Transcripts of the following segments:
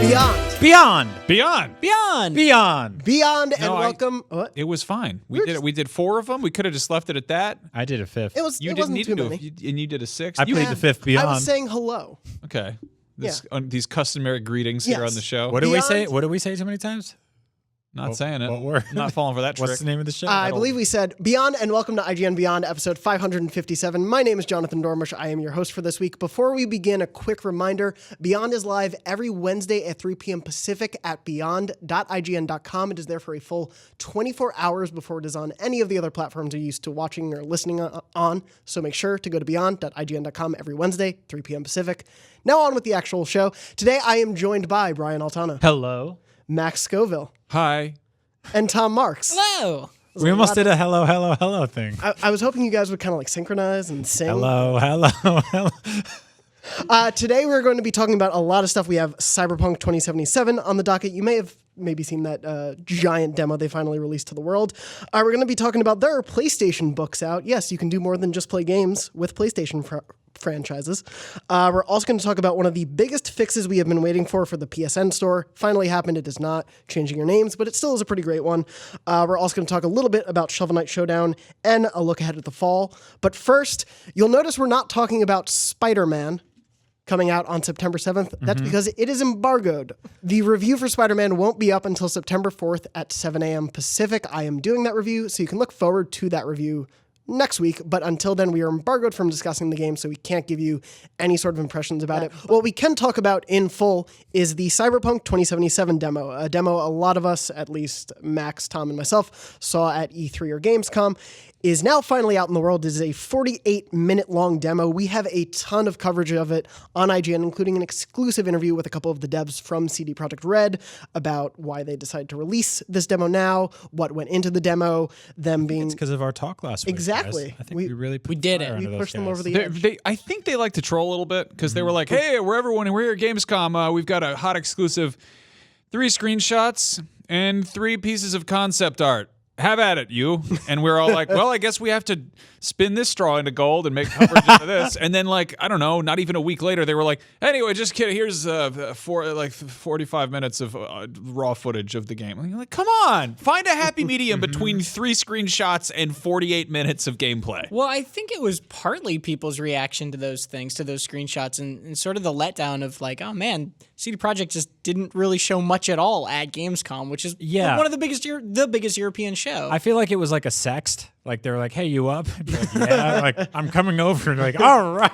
Beyond, and welcome. What? It was fine. We did 4 of them. We could have just left it at that. I did a 5th. You didn't need to do it, and you did a 6th. I played the 5th Beyond. I was saying hello. Okay. These customary greetings here on the show. What do we say? What do we say too many times? Not saying it. What word? Not falling for that trick. What's the name of the show? I believe we said Beyond, and welcome to IGN Beyond, episode 557. My name is Jonathan Dormish. I am your host for this week. Before we begin, a quick reminder, Beyond is live every Wednesday at 3 p.m. Pacific at beyond.ign.com. It is there for a full 24 hours before it is on any of the other platforms you're used to watching or listening on. So make sure to go to beyond.ign.com every Wednesday, 3 p.m. Pacific. Now on with the actual show. Today I am joined by Brian Altano. Hello. Max Scoville. Hi. And Tom Marks. Hello. We almost did a hello, hello, hello thing. I was hoping you guys would kind of like synchronize and sing. Hello, hello, hello. Today we're going to be talking about a lot of stuff. We have Cyberpunk 2077 on the docket. You may have maybe seen that giant demo they finally released to the world. We're going to be talking about there are PlayStation books out. Yes, you can do more than just play games with PlayStation franchises. We're also going to talk about one of the biggest fixes we have been waiting for the PSN store. Finally happened. It is not changing your names, but it still is a pretty great one. We're also going to talk a little bit about Shovel Knight Showdown and a look ahead at the fall. But first, you'll notice we're not talking about Spider-Man coming out on September 7th. That's because it is embargoed. The review for Spider-Man won't be up until September 4th at 7 a.m. Pacific. I am doing that review, so you can look forward to that review next week, but until then we are embargoed from discussing the game, so we can't give you any sort of impressions about it. What we can talk about in full is the Cyberpunk 2077 demo, a demo a lot of us, at least Max, Tom, and myself, saw at E3 or Gamescom. Is now finally out in the world. It is a 48-minute long demo. We have a ton of coverage of it on IGN, including an exclusive interview with a couple of the devs from CD Projekt Red about why they decided to release this demo now, what went into the demo, them being... It's because of our talk last week. Exactly. Guys. I think we really we did it. We pushed them over the edge. I think they like to troll a little bit because they were like, hey, we're here at Gamescom. We've got a hot exclusive 3 screenshots and 3 pieces of concept art. Have at it, you. And we're all like, well, I guess we have to spin this straw into gold and make coverage out of this. And then, like, I don't know, not even a week later, they were like, anyway, just kidding. Here's 45 minutes of raw footage of the game. And you're like, come on, find a happy medium between 3 screenshots and 48 minutes of gameplay. Well, I think it was partly people's reaction to those things, to those screenshots, and sort of the letdown of like, oh man, CD Projekt just didn't really show much at all at Gamescom, which is one of the biggest European show. I feel like it was like a sext. Like they were like, "Hey, you up?" Like, yeah, like I'm coming over. And like, all right.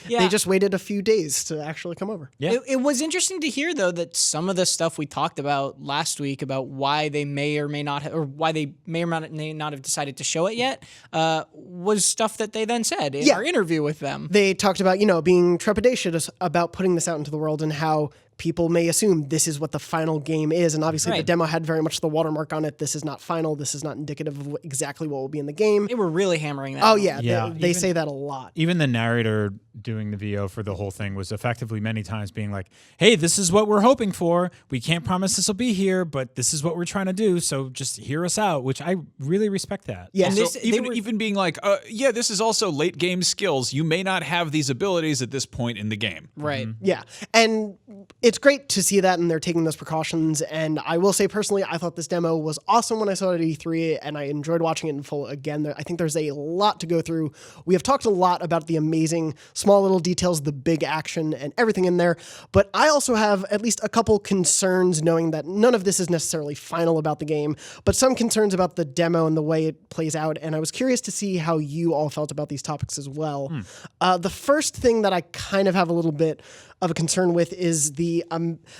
Yeah. They just waited a few days to actually come over. Yeah. It was interesting to hear though that some of the stuff we talked about last week about why they may or may not have decided to show it yet was stuff that they then said in our interview with them. They talked about, being trepidatious about putting this out into the world and how people may assume this is what the final game is. And obviously the demo had very much the watermark on it. This is not final. This is not indicative of exactly what will be in the game. They were really hammering that. Oh, yeah. They say that a lot. Even the narrator doing the VO for the whole thing was effectively many times being like, hey, this is what we're hoping for. We can't promise this will be here, but this is what we're trying to do. So just hear us out, which I really respect that. Yeah. So even being like, this is also late game skills. You may not have these abilities at this point in the game. Right. Yeah. And it's great to see that, and they're taking those precautions. And I will say personally, I thought this demo was awesome when I saw it at E3, and I enjoyed watching it in full again. I think there's a lot to go through. We have talked a lot about the amazing small little details, the big action, and everything in there. But I also have at least a couple concerns, knowing that none of this is necessarily final about the game, but some concerns about the demo and the way it plays out. And I was curious to see how you all felt about these topics as well. The first thing that I kind of have a little bit of a concern with is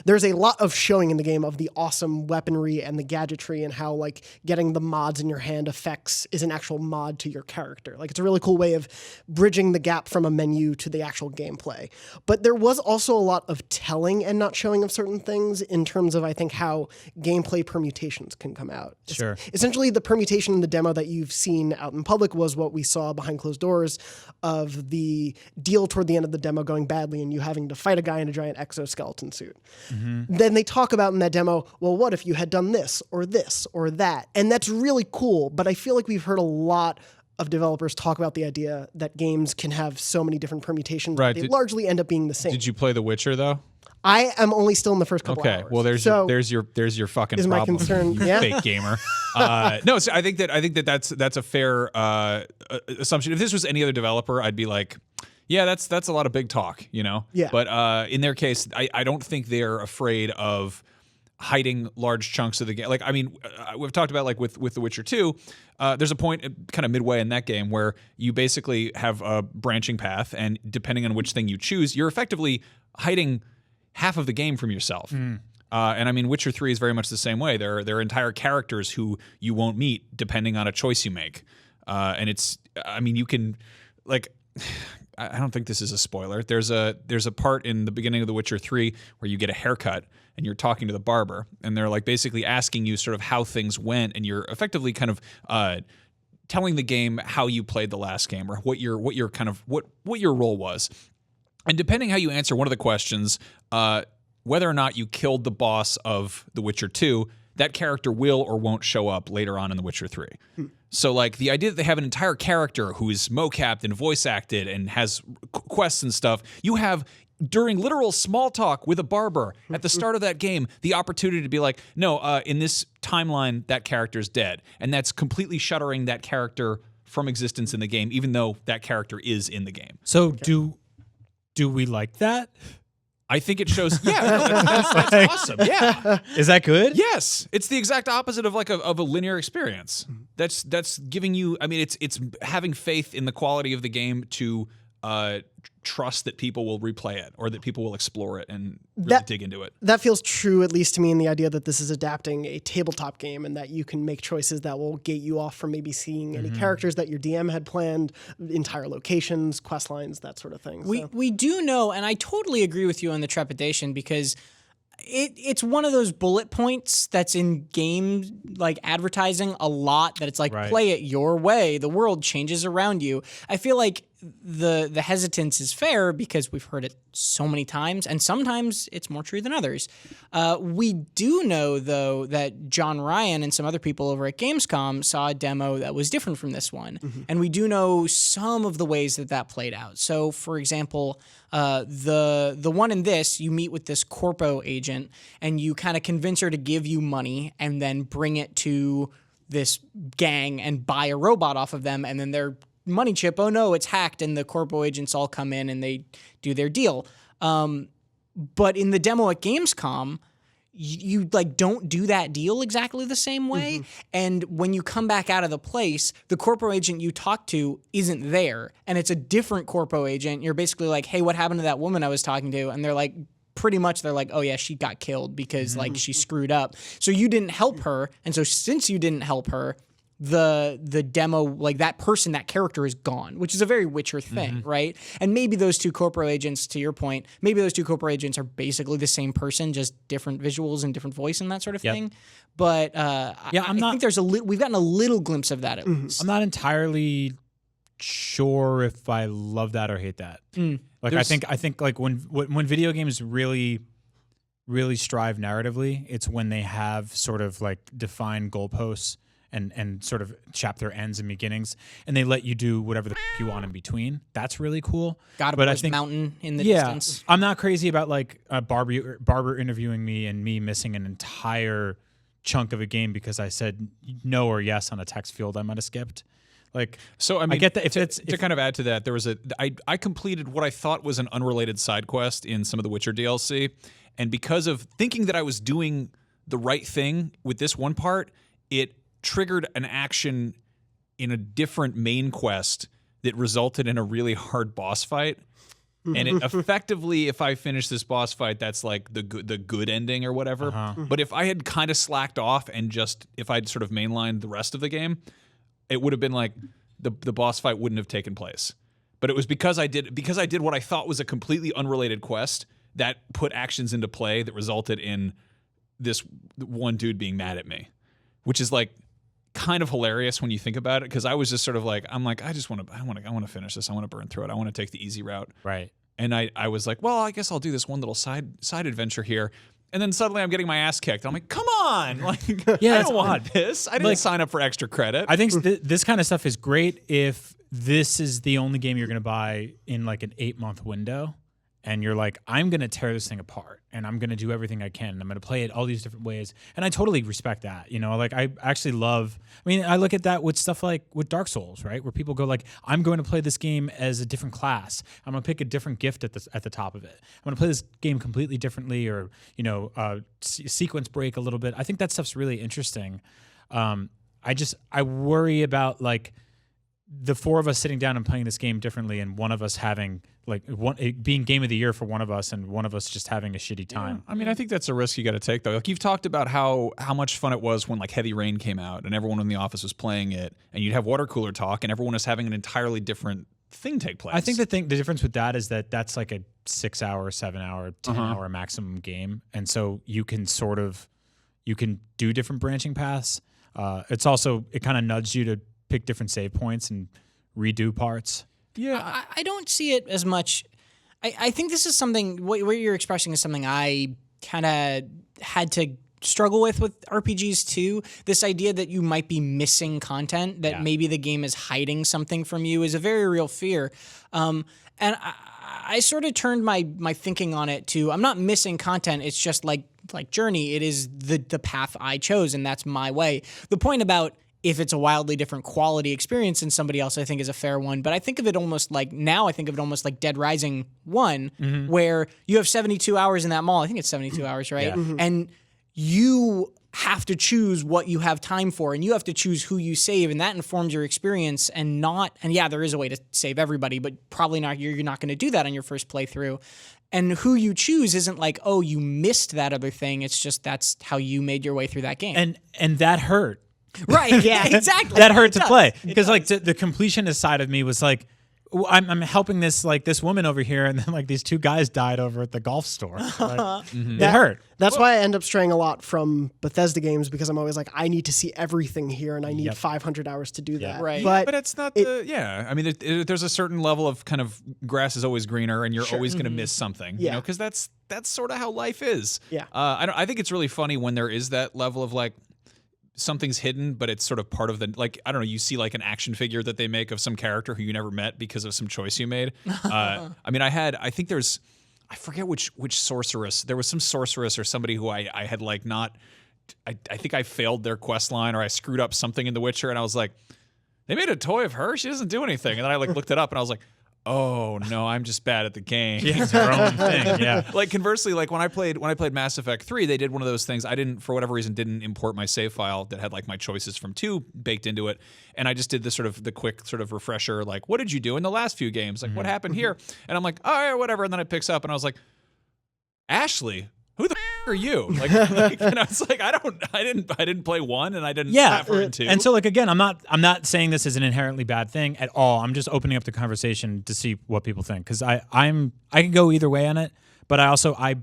there's a lot of showing in the game of the awesome weaponry and the gadgetry and how like getting the mods in your hand is an actual mod to your character. Like it's a really cool way of bridging the gap from a menu to the actual gameplay. But there was also a lot of telling and not showing of certain things in terms of, I think, how gameplay permutations can come out. Sure. Essentially, the permutation in the demo that you've seen out in public was what we saw behind closed doors of the deal toward the end of the demo going badly and you having to fight a guy in a giant exoskeleton suit. Then they talk about in that demo, well, what if you had done this or that? And that's really cool, but I feel like we've heard a lot of developers talk about the idea that games can have so many different permutations. Right. They largely end up being the same. Did you play The Witcher, though? I am only still in the first couple Okay, hours. well, there's your fucking is my problem, concern, you yeah? fake gamer. No, so I think that's a fair assumption. If this was any other developer, I'd be like, yeah, that's a lot of big talk, you know. Yeah. But in their case, I don't think they're afraid of hiding large chunks of the game. Like, I mean, we've talked about like with The Witcher 2, there's a point kind of midway in that game where you basically have a branching path, and depending on which thing you choose, you're effectively hiding half of the game from yourself. And I mean, Witcher 3 is very much the same way. There are entire characters who you won't meet depending on a choice you make. And it's, I mean, you can, like, I don't think this is a spoiler. There's a part in the beginning of The Witcher 3 where you get a haircut and you're talking to the barber, and they're like basically asking you sort of how things went, and you're effectively kind of telling the game how you played the last game, or what your role was. And depending how you answer one of the questions, whether or not you killed the boss of The Witcher 2, that character will or won't show up later on in The Witcher 3. So, like, the idea that they have an entire character who is mocapped and voice acted and has quests and stuff, you have, during literal small talk with a barber at the start of that game, the opportunity to be like, no, in this timeline, that character's dead. And that's completely shuttering that character from existence in the game, even though that character is in the game. So do we like that? I think it shows. Yeah, no, that's awesome. Yeah, is that good? Yes, it's the exact opposite of like of a linear experience. That's giving you. I mean, it's having faith in the quality of the game to trust that people will replay it or that people will explore it and really dig into it. That feels true, at least to me, in the idea that this is adapting a tabletop game and that you can make choices that will gate you off from maybe seeing any characters that your DM had planned, entire locations, quest lines, that sort of thing. We do know, and I totally agree with you on the trepidation, because it's one of those bullet points that's in game like advertising a lot, that it's like, play it your way, the world changes around you. I feel like the hesitance is fair because we've heard it so many times, and sometimes it's more true than others. We do know, though, that John Ryan and some other people over at Gamescom saw a demo that was different from this one, and we do know some of the ways that played out. So, for example, the one in this, you meet with this corpo agent, and you kind of convince her to give you money and then bring it to this gang and buy a robot off of them, and then they're money chip, oh no, it's hacked, and the corpo agents all come in and they do their deal. But in the demo at Gamescom, you like don't do that deal exactly the same way. And when you come back out of the place, the corpo agent you talk to isn't there, and it's a different corpo agent. You're basically like, hey, what happened to that woman I was talking to? And they're like, pretty much they're like, oh yeah, she got killed because like she screwed up. So you didn't help her. And so since you didn't help her, the demo, like that person, that character is gone, which is a very Witcher thing, right? And maybe those two corpo agents, to your point, maybe those two corpo agents are basically the same person, just different visuals and different voice and that sort of thing. But I think there's we've gotten a little glimpse of that at least. I'm not entirely sure if I love that or hate that. Like I think like when video games really strive narratively, it's when they have sort of like defined goalposts and sort of chapter ends and beginnings, and they let you do whatever the you want in between. That's really cool. But I think mountain in the distance. I'm not crazy about like a barber interviewing me and me missing an entire chunk of a game because I said no or yes on a text field I might have skipped. Like, so I mean, I get that. To kind of add to that, there was I completed what I thought was an unrelated side quest in some of the Witcher DLC, and because of thinking that I was doing the right thing with this one part, it triggered an action in a different main quest that resulted in a really hard boss fight. And it effectively, if I finish this boss fight, that's like the good ending or whatever. But if I had kind of slacked off and if I'd sort of mainlined the rest of the game, it would have been like the boss fight wouldn't have taken place. But it was because I did what I thought was a completely unrelated quest that put actions into play that resulted in this one dude being mad at me, which is like kind of hilarious when you think about it, because I was just sort of like, I want to finish this. I want to burn through it. I want to take the easy route. Right. And I was like, well, I guess I'll do this one little side adventure here. And then suddenly I'm getting my ass kicked. I'm like, come on. Like, I don't want this. I didn't sign up for extra credit. I think this kind of stuff is great if this is the only game you're going to buy in like an 8-month window. and you're like, I'm going to tear this thing apart and I'm going to do everything I can. And I'm going to play it all these different ways. And I totally respect that. You know, like I actually love, I mean, I look at that with stuff like with Dark Souls, right? Where people go like, I'm going to play this game as a different class. I'm going to pick a different gift at the top of it. I'm going to play this game completely differently, or, you know, sequence break a little bit. I think that stuff's really interesting. I worry about like the four of us sitting down and playing this game differently, and one of us having like it being game of the year for one of us, and one of us just having a shitty time. Yeah. I mean, I think that's a risk you got to take, though. Like, you've talked about how much fun it was when like Heavy Rain came out and everyone in the office was playing it, and you'd have water cooler talk, and everyone was having an entirely different thing take place. I think the difference with that is that that's like a 6 hour, 7 hour, 10 hour maximum game, and so you can do different branching paths. It's also, it kind of nudged you to pick different save points and redo parts. Yeah, I don't see it as much. I think this is something, what you're expressing is something I kind of had to struggle with RPGs too. This idea that you might be missing content, that maybe the game is hiding something from you, is a very real fear. And I sort of turned my thinking on it to, I'm not missing content, it's just like Journey, it is the path I chose, and that's my way. The point about if it's a wildly different quality experience than somebody else, I think is a fair one. But I think of it almost like Dead Rising 1, where you have 72 hours in that mall. I think it's 72 hours, right? Yeah. And you have to choose what you have time for, and you have to choose who you save, and that informs your experience. And yeah, there is a way to save everybody, but probably not. You're not going to do that on your first playthrough. And who you choose isn't like, oh, you missed that other thing. It's just that's how you made your way through that game. And that hurt. Right, yeah, exactly. That hurt to play, because like the completionist side of me was like, I'm helping this woman over here, and then like these two guys died over at the golf store. Like, it hurt. That's why I end up straying a lot from Bethesda games, because I'm always like, I need to see everything here, and I need 500 hours to do that. Right. But it's not I mean, there's a certain level of kind of grass is always greener, and you're always going to miss something. You know, because that's sort of how life is. Yeah. I think it's really funny when there is that level of like, something's hidden, but it's sort of part of the, like, I don't know, you see like an action figure that they make of some character who you never met because of some choice you made. I mean, I forget which sorceress. There was some sorceress or somebody who I had like not, I think I failed their quest line, or I screwed up something in The Witcher, and I was like, they made a toy of her? She doesn't do anything. And then I like looked it up, and I was like, oh no, I'm just bad at the game. Yeah, it's her own thing. Yeah. Like conversely, like when I played Mass Effect 3, they did one of those things. I didn't, for whatever reason, import my save file that had like my choices from 2 baked into it, and I just did the quick sort of refresher, like, what did you do in the last few games? Like, what happened here? And I'm like, all right, whatever. And then it picks up, and I was like, Ashley, who the are you? Like and I was like, I didn't play 1, and I didn't suffer in 2. And so like again, I'm not saying this is an inherently bad thing at all. I'm just opening up the conversation to see what people think, because I can go either way on it, but I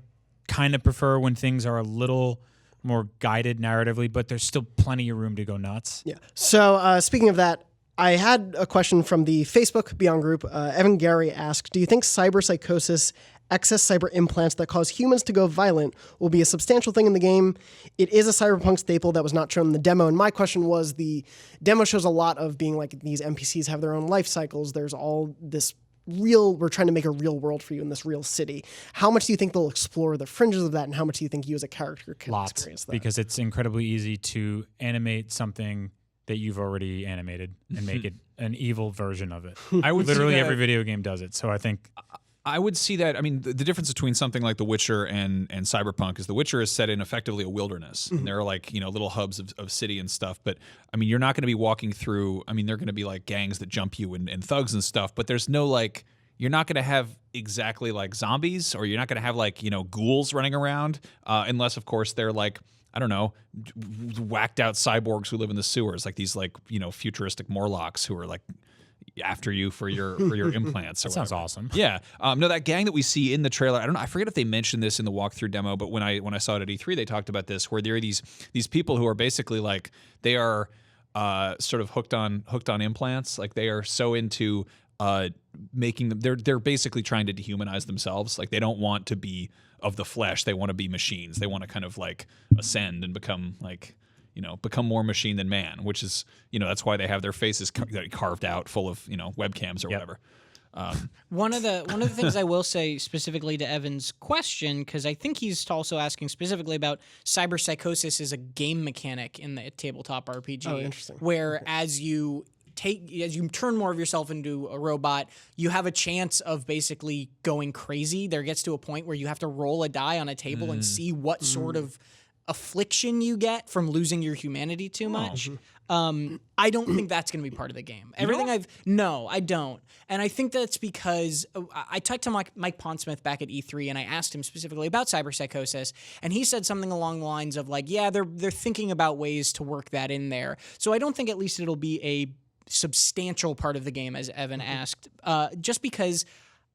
kind of prefer when things are a little more guided narratively, but there's still plenty of room to go nuts. Yeah. So speaking of that, I had a question from the Facebook Beyond group. Evan Gary asked, do you think cyberpsychosis, excess cyber implants that cause humans to go violent, will be a substantial thing in the game? It is a Cyberpunk staple that was not shown in the demo. And my question was, the demo shows a lot of being like, these NPCs have their own life cycles. There's all this we're trying to make a real world for you in this real city. How much do you think they'll explore the fringes of that? And how much do you think you as a character can experience that? Because it's incredibly easy to animate something that you've already animated and make it an evil version of it. I would literally every video game does it. So I think I would see that. I mean, the difference between something like The Witcher and Cyberpunk is The Witcher is set in effectively a wilderness. And there are like, little hubs of city and stuff. But I mean, you're not going to be walking through. I mean, there are going to be like gangs that jump you and thugs and stuff. But there's no like, you're not going to have exactly like zombies, or you're not going to have like, ghouls running around, unless of course they're like, I don't know, whacked out cyborgs who live in the sewers, like these like, futuristic Morlocks who are like after you for your implants. That sounds awesome. Yeah. No, that gang that we see in the trailer, I forget if they mentioned this in the walkthrough demo, but when I saw it at E3, they talked about this, where there are these people who are basically like, they are sort of hooked on implants. Like they are so into making them, they're basically trying to dehumanize themselves. Like they don't want to be of the flesh. They want to be machines. They want to kind of like ascend and become like, become more machine than man, which is, that's why they have their faces carved out full of, webcams or whatever. One of the things I will say specifically to Evan's question, because I think he's also asking specifically about cyberpsychosis as a game mechanic in the tabletop RPG. Oh, interesting. Where as you turn more of yourself into a robot, you have a chance of basically going crazy. There gets to a point where you have to roll a die on a table and see what sort of affliction you get from losing your humanity too much. I don't think that's going to be part of the game. No, I don't. And I think that's because I talked to Mike Pondsmith back at E3 and I asked him specifically about cyberpsychosis, and he said something along the lines of like, yeah, they're thinking about ways to work that in there. So I don't think at least it'll be a substantial part of the game, as Evan asked, just because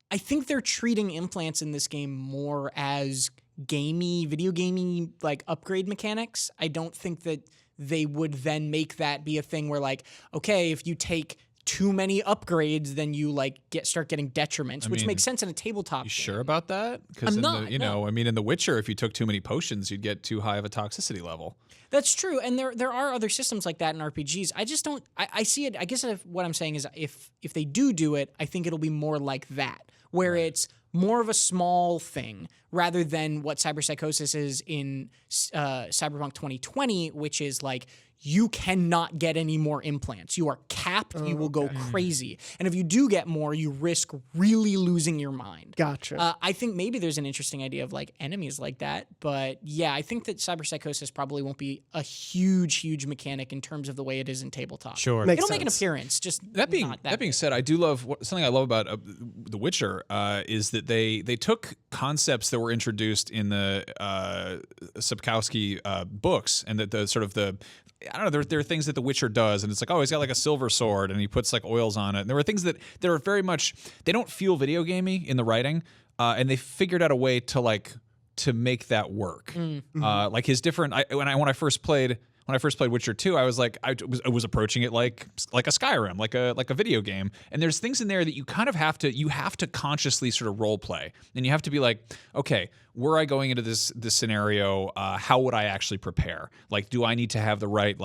I think they're treating implants in this game more as video gamey, like upgrade mechanics. I don't think that they would then make that be a thing where like, okay, if you take too many upgrades, then you like start getting detriments, which makes sense in a tabletop. You sure about that? Because in The Witcher, if you took too many potions, you'd get too high of a toxicity level. That's true, and there are other systems like that in RPGs. I just don't. I see it. I guess what I'm saying is, if they do it, I think it'll be more like that, where it's more of a small thing rather than what cyberpsychosis is in Cyberpunk 2020, which is like you cannot get any more implants. You are capped. You will go crazy. And if you do get more, you risk really losing your mind. Gotcha. I think maybe there's an interesting idea of like enemies like that. But yeah, I think that cyberpsychosis probably won't be a huge mechanic in terms of the way it is in tabletop. Sure. Makes It'll sense. make an appearance. Just That being not that said, I do love something I love about The Witcher is that they took concepts that were introduced in the Sapkowski books, and that the sort of the I don't know, there are things that The Witcher does, and it's like, oh, he's got like a silver sword, and he puts like oils on it. And there are things that are very much, they don't feel video gamey in the writing, and they figured out a way to make that work. Like his different, when I first played Witcher 2, I was like, I was approaching it like a Skyrim, like a video game. And there's things in there that you kind of have to consciously sort of role play, and you have to be like, okay, were I going into this scenario, how would I actually prepare? Like, do I need to have the right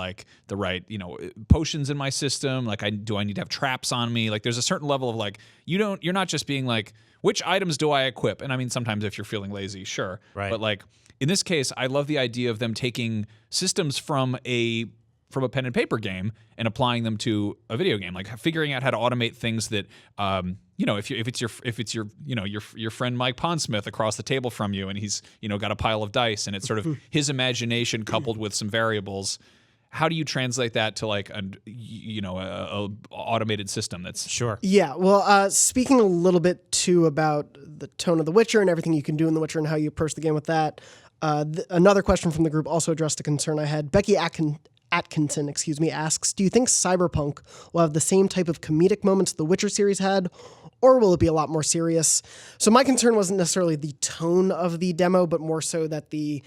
potions in my system? Like, do I need to have traps on me? Like, there's a certain level of like, you're not just being like, which items do I equip? And I mean, sometimes if you're feeling lazy, sure, right. But like, in this case, I love the idea of them taking systems from a pen and paper game and applying them to a video game, like figuring out how to automate things that, if it's your friend Mike Pondsmith across the table from you, and he's got a pile of dice, and it's sort of his imagination coupled with some variables. How do you translate that to like a automated system that's sure? Yeah, well, speaking a little bit too about the tone of The Witcher and everything you can do in The Witcher and how you approach the game with that. Another question from the group also addressed a concern I had. Becky Atkinson, asks, do you think Cyberpunk will have the same type of comedic moments the Witcher series had, or will it be a lot more serious? So my concern wasn't necessarily the tone of the demo, but more so that the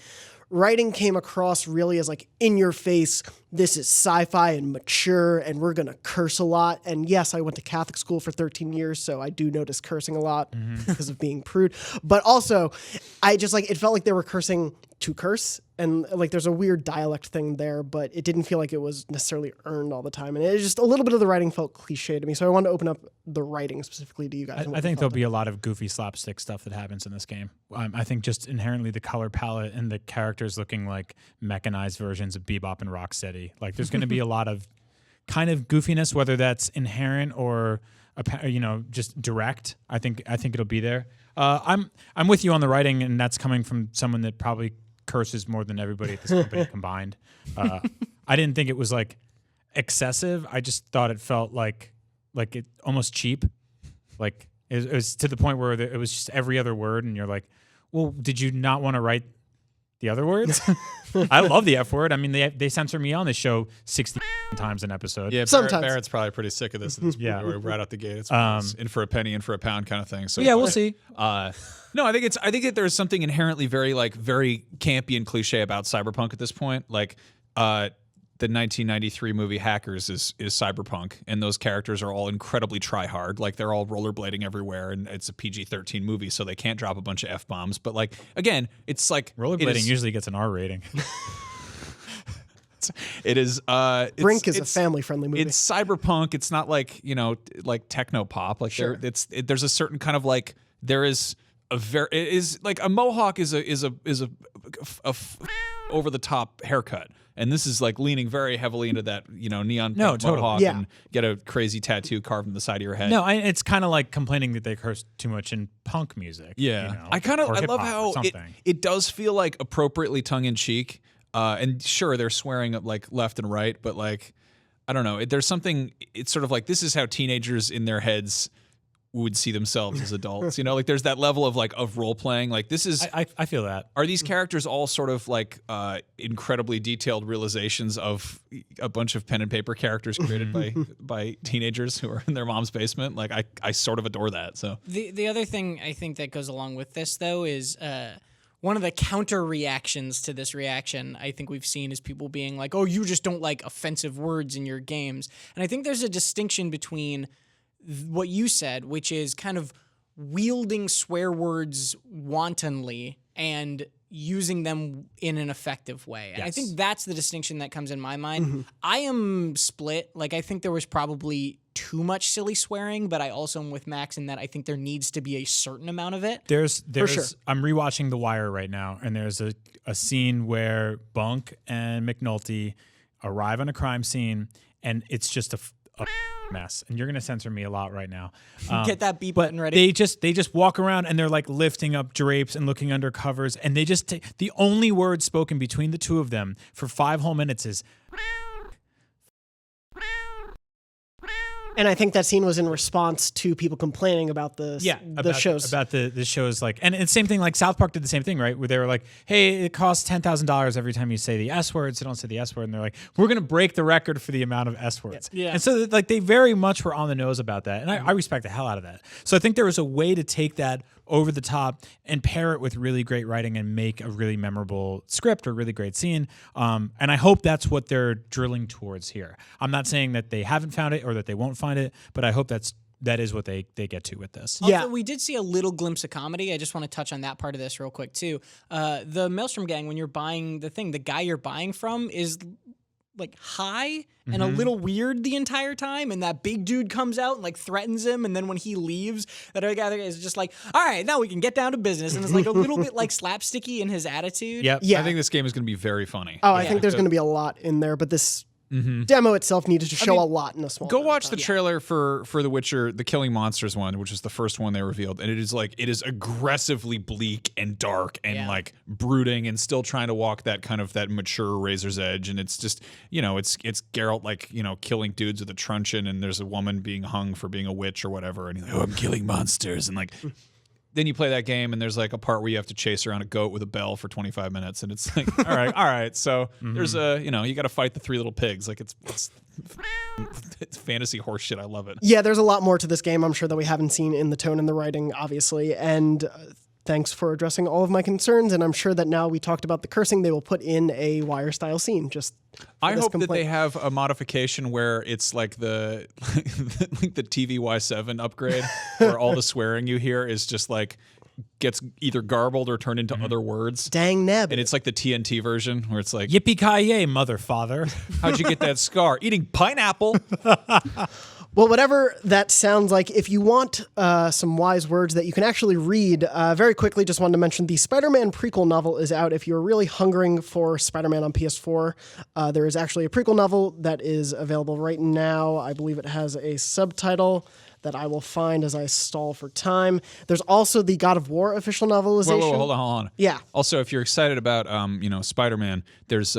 writing came across really as like in your face, this is sci-fi and mature and we're going to curse a lot. And yes, I went to Catholic school for 13 years, so I do notice cursing a lot because of being prude. But also, I just like, it felt like they were cursing to curse. And like there's a weird dialect thing there, but it didn't feel like it was necessarily earned all the time. And it just a little bit of the writing felt cliche to me. So I wanted to open up the writing specifically to you guys. I think there'll be a lot of goofy slapstick stuff that happens in this game. I think just inherently the color palette and the characters looking like mechanized versions of Bebop and Rocksteady. Like there's going to be a lot of kind of goofiness, whether that's inherent or just direct. I think it'll be there. I'm with you on the writing, and that's coming from someone that probably curses more than everybody at this company combined. I didn't think it was like excessive. I just thought it felt like it almost cheap. Like it was to the point where it was just every other word, and you're like, well, did you not want to write the other words? I love the F word. I mean, they censor me on this show 60 times an episode. Yeah, sometimes. Barrett's probably pretty sick of this. Yeah, right out the gate. It's in for a penny, in for a pound kind of thing. So yeah, we'll see. No, I think that there's something inherently very campy and cliche about Cyberpunk at this point. Like the 1993 movie Hackers is Cyberpunk, and those characters are all incredibly try-hard. Like they're all rollerblading everywhere, and it's a PG-13 movie, so they can't drop a bunch of F-bombs. But like again, it's like rollerblading usually gets an R rating. It is. Brink is a family-friendly movie. It's cyberpunk. It's not like like techno pop. Like Sure. there's a certain kind of like there is a very it is like a mohawk is a over the top haircut. And this is like leaning very heavily into that, neon mohawk Yeah. and get a crazy tattoo carved in the side of your head. No, it's kind of like complaining that they curse too much in punk music. Yeah. or I love hip-hop how or something. it does feel like appropriately tongue in cheek. And sure, they're swearing like left and right, but like, I don't know. There's something, it's sort of like this is how teenagers in their heads would see themselves as adults. Like there's that level of role playing. Like this is I feel that. Are these characters all sort of like incredibly detailed realizations of a bunch of pen and paper characters created by teenagers who are in their mom's basement? Like I sort of adore that. So the other thing I think that goes along with this though is one of the counter reactions to this reaction I think we've seen is people being like, oh, you just don't like offensive words in your games. And I think there's a distinction between what you said, which is kind of wielding swear words wantonly and using them in an effective way. And I think that's the distinction that comes in my mind. Mm-hmm. I am split. Like, I think there was probably too much silly swearing, but I also am with Max in that I think there needs to be a certain amount of it. There's sure. I'm rewatching The Wire right now, and there's a scene where Bunk and McNulty arrive on a crime scene, and it's just a mess. And you're gonna censor me a lot right now. Get that beep button ready. They just walk around and they're like lifting up drapes and looking under covers, and they just the only word spoken between the two of them for 5 whole minutes is. And I think that scene was in response to people complaining about the shows. About the shows, like, and it's same thing, like South Park did the same thing, right? Where they were like, hey, it costs $10,000 every time you say the S word, so don't say the S word. And they're like, we're going to break the record for the amount of S words. Yeah. And so like they very much were on the nose about that. And I respect the hell out of that. So I think there was a way to take that over the top and pair it with really great writing and make a really memorable script or really great scene. And I hope that's what they're drilling towards here. I'm not saying that they haven't found it or that they won't find it, but I hope that is what they get to with this. Yeah. Also, we did see a little glimpse of comedy. I just want to touch on that part of this real quick too. The Maelstrom Gang, when you're buying the thing, the guy you're buying from is like high and a little weird the entire time, and that big dude comes out and like threatens him, and then when he leaves, that other guy is just like, all right, now we can get down to business, and it's like a little bit like slapsticky in his attitude. Yep. Yeah. I think this game is going to be very funny. I think there's going to be a lot in there, but this demo itself needed to show a lot in a small Go amount of watch time. the trailer for The Witcher, the Killing Monsters one, which is the first one they revealed, and it is aggressively bleak and dark and like brooding and still trying to walk that mature razor's edge, and it's just it's Geralt like killing dudes with a truncheon, and there's a woman being hung for being a witch or whatever, and he's like, oh, I'm killing monsters, and like. Then you play that game, and there's like a part where you have to chase around a goat with a bell for 25 minutes, and it's like, all right. So there's you got to fight the 3 little pigs. Like it's fantasy horse shit. I love it. Yeah, there's a lot more to this game, I'm sure, that we haven't seen in the tone and the writing, obviously. And thanks for addressing all of my concerns. And I'm sure that now we talked about the cursing, they will put in a Wire style scene. I hope that they have a modification where it's like the TV Y7 upgrade, where all the swearing you hear is just like gets either garbled or turned into other words. Dang neb. And it's like the TNT version where it's like, Yippee-ki-yay, mother father. how'd you get that scar? Eating pineapple. Well, whatever that sounds like, if you want some wise words that you can actually read, very quickly, just wanted to mention the Spider-Man prequel novel is out. If you're really hungering for Spider-Man on PS4, there is actually a prequel novel that is available right now. I believe it has a subtitle that I will find as I stall for time. There's also the God of War official novelization. Whoa, hold on. Yeah. Also, if you're excited about Spider-Man, there's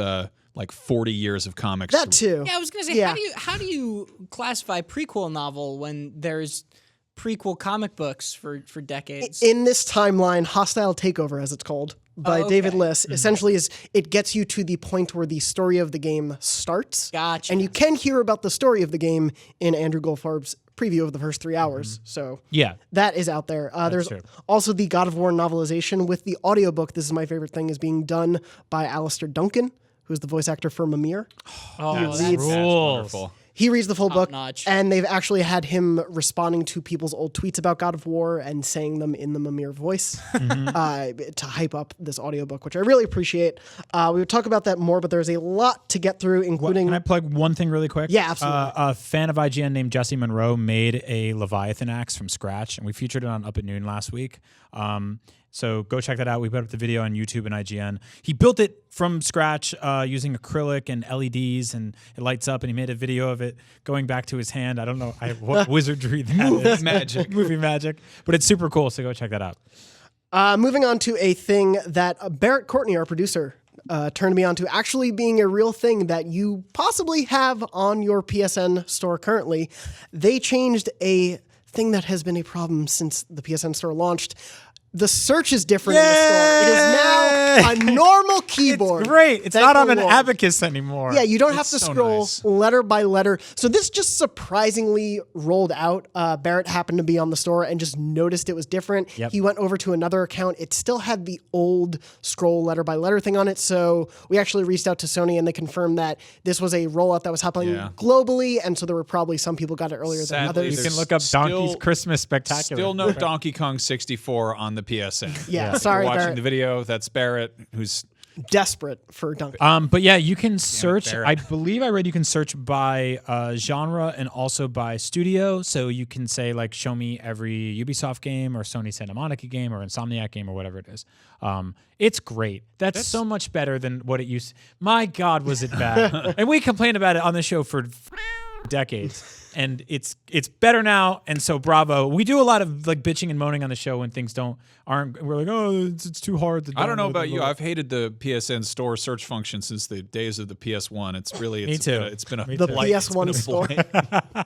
like 40 years of comics. That too. Yeah, I was gonna say, how do you classify prequel novel when there's prequel comic books for decades? In this timeline, Hostile Takeover, as it's called, by David Liss, essentially it gets you to the point where the story of the game starts. Gotcha. And you can hear about the story of the game in Andrew Goldfarb's preview of the first 3 hours. So Yeah. that is out there. There's true. also the God of War novelization with the audiobook. This is my favorite thing, is being done by Alistair Duncan, who's the voice actor for Mimir. Oh, That's that's rules. wonderful. He reads the full book, notch. and they've actually had him responding to people's old tweets about God of War and saying them in the Mimir voice to hype up this audiobook, which I really appreciate. We would talk about that more, but there's a lot to get through, including... Can I plug one thing really quick? Yeah, absolutely. A fan of IGN named Jesse Monroe made a Leviathan axe from scratch, and we featured it on Up at Noon last week. So go check that out. We put up the video on YouTube and IGN. He built it from scratch using acrylic and LEDs, and it lights up, and he made a video of it going back to his hand. I don't know what wizardry that is. Magic. Movie magic. But it's super cool, so go check that out. Moving on to a thing that Barrett Courtney, our producer, turned me on to actually being a real thing that you possibly have on your PSN store currently. They changed a thing that has been a problem since the PSN store launched. The search is different in the store. It is now a normal keyboard. It's great. It's Thank not on the an Lord. abacus anymore. Yeah, you don't have to so scroll nice. letter by letter. So this just surprisingly rolled out. Barrett happened to be on the store and just noticed it was different. Yep. He went over to another account. It still had the old scroll letter by letter thing on it. So we actually reached out to Sony and they confirmed that this was a rollout that was happening globally. And so there were probably some people got it earlier than Sadly, others. You there's can look up Donkey's still- Christmas Spectacular. Still no Donkey Kong 64 on the PSN. Yeah, If sorry, you're watching Barrett. the video, that's Barrett, who's Desperate for Donkey. But yeah, you can search. Barrett. I believe I read you can search by genre and also by studio. So you can say like, show me every Ubisoft game or Sony Santa Monica game or Insomniac game or whatever it is. It's great. That's so much better than what it used. My God, was it bad? And we complained about it on the show for decades. And it's better now, and so bravo. We do a lot of like bitching and moaning on the show when things aren't. We're like, oh, it's too hard to. I don't know download about the you. little-" I've hated the PSN store search function since the days of the PS1. It's really Me too. It's been a Me The too. blight. It's PS1 been a store. blight.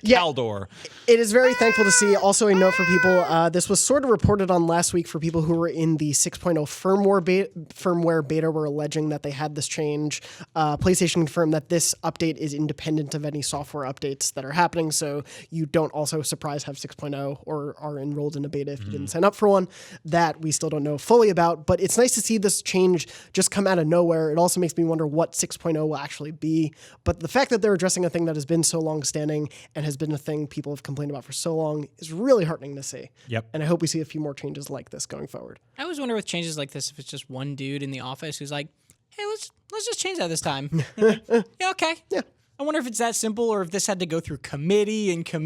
Yeah. Caldor. It is very thankful to see. Also, a note for people. This was sort of reported on last week for people who were in the 6.0 firmware beta were alleging that they had this change. PlayStation confirmed that this update is independent of any software updates that are happening, so you don't also surprise have 6.0 or are enrolled in a beta if you didn't sign up for one. That we still don't know fully about, but it's nice to see this change just come out of nowhere. It also makes me wonder what 6.0 will actually be. But the fact that they're addressing a thing that has been so long standing and has been a thing people have complained about for so long is really heartening to see. Yep. And I hope we see a few more changes like this going forward. I always wonder with changes like this if it's just one dude in the office who's like, "Hey, let's just change that this time." Yeah, okay. Yeah. I wonder if it's that simple or if this had to go through committee and people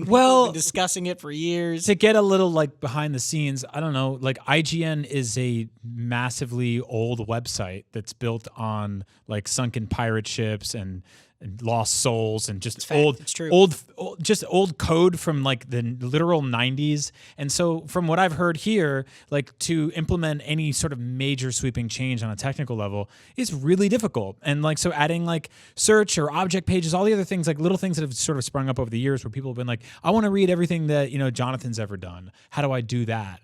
Well- have been discussing it for years. To get a little like behind the scenes, I don't know, like IGN is a massively old website that's built on like sunken pirate ships and lost souls and just fact. It's true. old code from like the literal 90s. And so from what I've heard here, like to implement any sort of major sweeping change on a technical level is really difficult. And like so adding like search or object pages, all the other things, like little things that have sort of sprung up over the years where people have been like, I want to read everything that, Jonathan's ever done. How do I do that?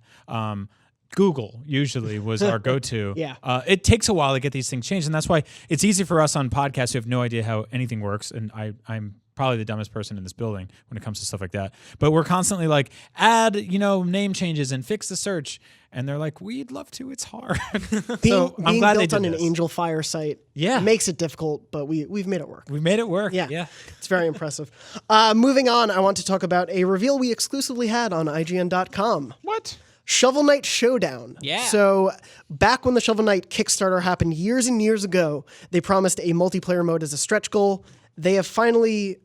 Google usually was our go-to. Yeah. It takes a while to get these things changed, and that's why it's easy for us on podcasts who have no idea how anything works, and I'm probably the dumbest person in this building when it comes to stuff like that. But we're constantly like, add, name changes and fix the search, and they're like, we'd love to, it's hard. Being I'm glad they built did on an this. Angel Fire site Yeah. makes it difficult, but we've made it work. We made it work. Yeah, it's very impressive. Moving on, I want to talk about a reveal we exclusively had on IGN.com. What? Shovel Knight Showdown. Yeah. So back when the Shovel Knight Kickstarter happened years and years ago, they promised a multiplayer mode as a stretch goal. They have finally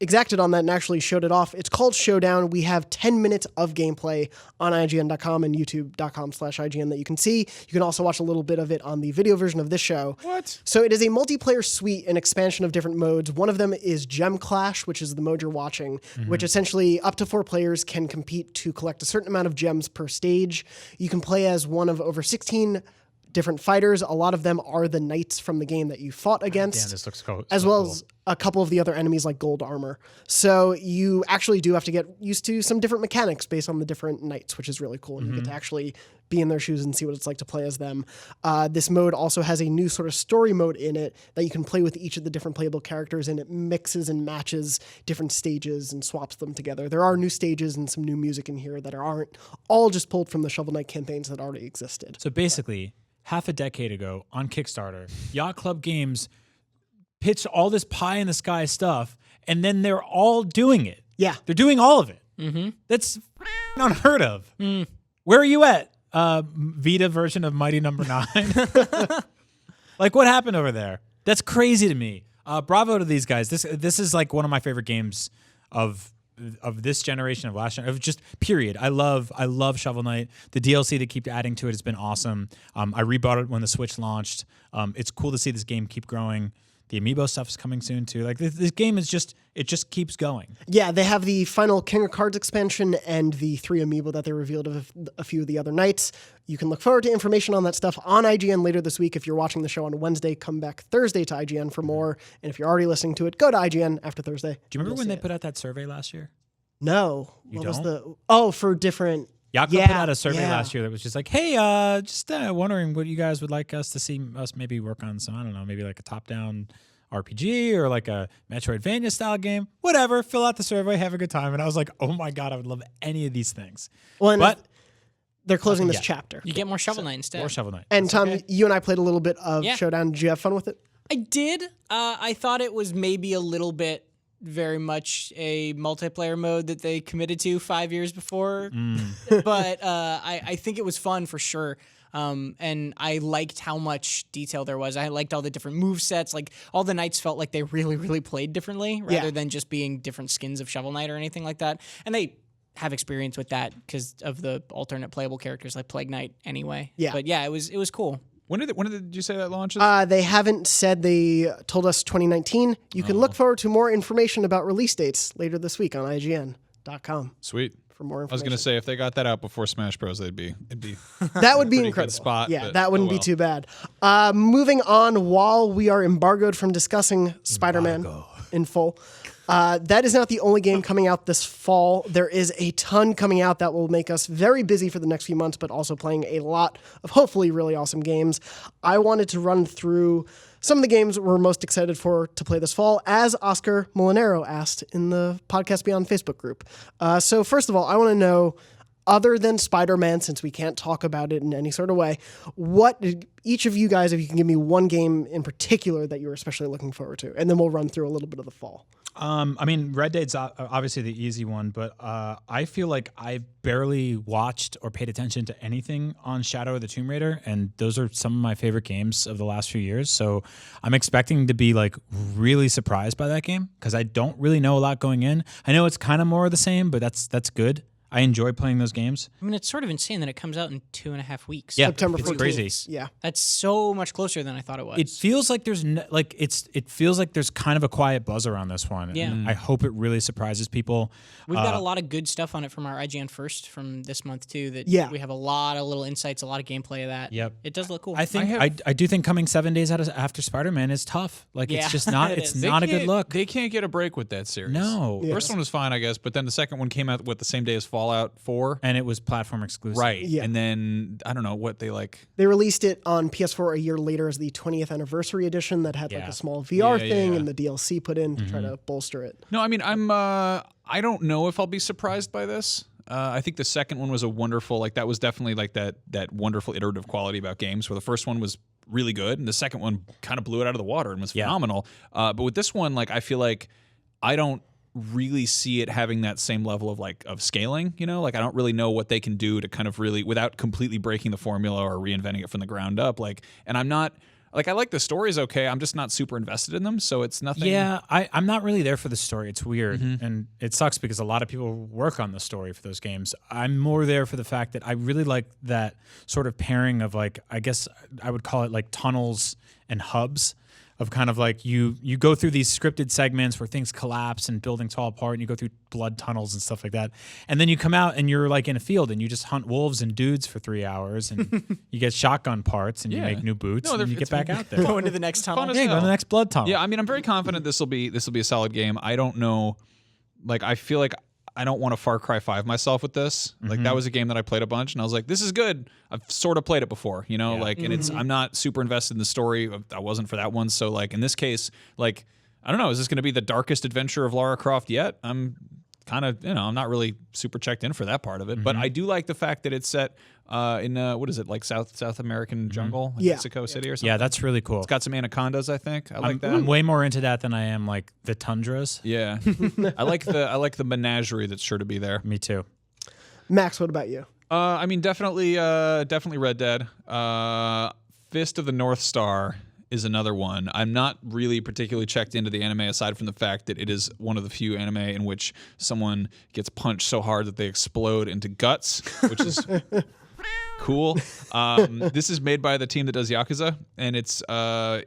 exacted on that and actually showed it off. It's called Showdown. We have 10 minutes of gameplay on IGN.com and YouTube.com/IGN that you can see. You can also watch a little bit of it on the video version of this show. What? So it is a multiplayer suite, an expansion of different modes. One of them is Gem Clash, which is the mode you're watching, which essentially up to 4 players can compete to collect a certain amount of gems per stage. You can play as one of over 16 different fighters. A lot of them are the knights from the game that you fought against. Damn, this looks cool. As well as a couple of the other enemies like gold armor. So you actually do have to get used to some different mechanics based on the different knights, which is really cool. And you get to actually be in their shoes and see what it's like to play as them. This mode also has a new sort of story mode in it that you can play with each of the different playable characters, and it mixes and matches different stages and swaps them together. There are new stages and some new music in here that aren't all just pulled from the Shovel Knight campaigns that already existed. So basically, half a decade ago on Kickstarter, Yacht Club Games pitched all this pie in the sky stuff, and then they're all doing it. Yeah. They're doing all of it. Mm-hmm. That's unheard of. Where are you at? Vita version of Mighty Number 9. Like, what happened over there? That's crazy to me. Bravo to these guys. This is like one of my favorite games of this generation, of last generation, of just period. I love Shovel Knight. The DLC they keep adding to it has been awesome. I rebought it when the Switch launched. It's cool to see this game keep growing. The amiibo stuff is coming soon too. Like this game is just keeps going. Yeah, they have the final King of Cards expansion and the 3 amiibo that they revealed of a few of the other nights. You can look forward to information on that stuff on IGN later this week. If you're watching the show on Wednesday, come back Thursday to IGN for more. And if you're already listening to it, go to IGN after Thursday. Do you remember when they put out that survey last year? No. You what don't? was for different... Yakuza put out a survey last year that was just like, hey, just wondering what you guys would like us to see us maybe work on some, I don't know, maybe like a top-down RPG or like a Metroidvania style game, whatever. Fill out the survey, have a good time. And I was like, oh my God, I would love any of these things. Well, but they're closing this chapter. You get more Shovel Knight instead. More Shovel Knight. And Tom, you and I played a little bit of Showdown. Did you have fun with it? I did. I thought it was maybe a little bit very much a multiplayer mode that they committed to 5 years before. But I think it was fun for sure. And I liked how much detail there was. I liked all the different move sets. Like all the knights felt like they really, really played differently rather than just being different skins of Shovel Knight or anything like that. And they have experience with that because of the alternate playable characters like Plague Knight anyway. Yeah. But yeah, it was cool. When did you say that launches? They haven't said. They told us 2019. You can look forward to more information about release dates later this week on IGN.com. Sweet. For more information. I was going to say, if they got that out before Smash Bros, it'd be that would be pretty incredible. good spot. Yeah, that wouldn't be too bad. Moving on, while we are embargoed from discussing Spider-Man in full, that is not the only game coming out this fall. There is a ton coming out that will make us very busy for the next few months, but also playing a lot of hopefully really awesome games. I wanted to run through some of the games we're most excited for to play this fall, as Oscar Molinero asked in the Podcast Beyond Facebook group. So first of all, I want to know, other than Spider-Man, since we can't talk about it in any sort of way, what each of you guys, if you can give me one game in particular that you're especially looking forward to, and then we'll run through a little bit of the fall. I mean, Red Dead's obviously the easy one, but I feel like I've barely watched or paid attention to anything on Shadow of the Tomb Raider, and those are some of my favorite games of the last few years. So I'm expecting to be like really surprised by that game because I don't really know a lot going in. I know it's kind of more of the same, but that's good. I enjoy playing those games. I mean, it's sort of insane that it comes out in 2.5 weeks. Yeah, September 14th. it's crazy. Yeah, that's so much closer than I thought it was. It feels like there's it feels like there's kind of a quiet buzz around this one. Yeah, I hope it really surprises people. We've got a lot of good stuff on it from our IGN First from this month too. That we have a lot of little insights, a lot of gameplay of that. Yep, it does look cool. I think I do think coming 7 days after Spider-Man is tough. Like it's just not it's not a good look. They can't get a break with that series. No, first one was fine, I guess, but then the second one came out the same day as Fallout 4. And it was platform exclusive. Right. Yeah. And then, I don't know what they like. They released it on PS4 a year later as the 20th anniversary edition that had like a small VR thing and the DLC put in to try to bolster it. No, I mean, I don't know if I'll be surprised by this. I think the second one was a wonderful, like that was definitely like that wonderful iterative quality about games where the first one was really good and the second one kind of blew it out of the water and was phenomenal. But with this one, like I feel like I don't really see it having that same level of scaling, you know, like I don't really know what they can do to kind of really without completely breaking the formula or reinventing it from the ground up. Like, and I'm not like, I like the stories. Okay. I'm just not super invested in them. So it's nothing. Yeah. I'm not really there for the story. It's weird. And it sucks because a lot of people work on the story for those games. I'm more there for the fact that I really like that sort of pairing of like, I guess I would call it like tunnels and hubs. Of kind of like you go through these scripted segments where things collapse and buildings fall apart and you go through blood tunnels and stuff like that. And then you come out and you're like in a field and you just hunt wolves and dudes for 3 hours and you get shotgun parts and you make new boots and you get back out there. Go into the next tunnel. Go to the next blood tunnel. Yeah, I mean, I'm very confident this will be a solid game. I don't know, like I feel like I don't want to Far Cry 5 myself with this. Like that was a game that I played a bunch and I was like, this is good. I've sort of played it before, you know, like, and I'm not super invested in the story. I wasn't for that one. So like in this case, like, I don't know, is this going to be the darkest adventure of Lara Croft yet? I'm kind of, I'm not really super checked in for that part of it. But I do like the fact that it's set in what is it, like South American jungle, like Mexico City or something. Yeah, that's really cool. It's got some anacondas, I think. I like that. I'm way more into that than I am like the tundras. Yeah, I like the menagerie that's sure to be there. Me too. Max, what about you? I mean, definitely Red Dead. Fist of the North Star is another one. I'm not really particularly checked into the anime aside from the fact that it is one of the few anime in which someone gets punched so hard that they explode into guts, which is cool. This is made by the team that does Yakuza, and it's I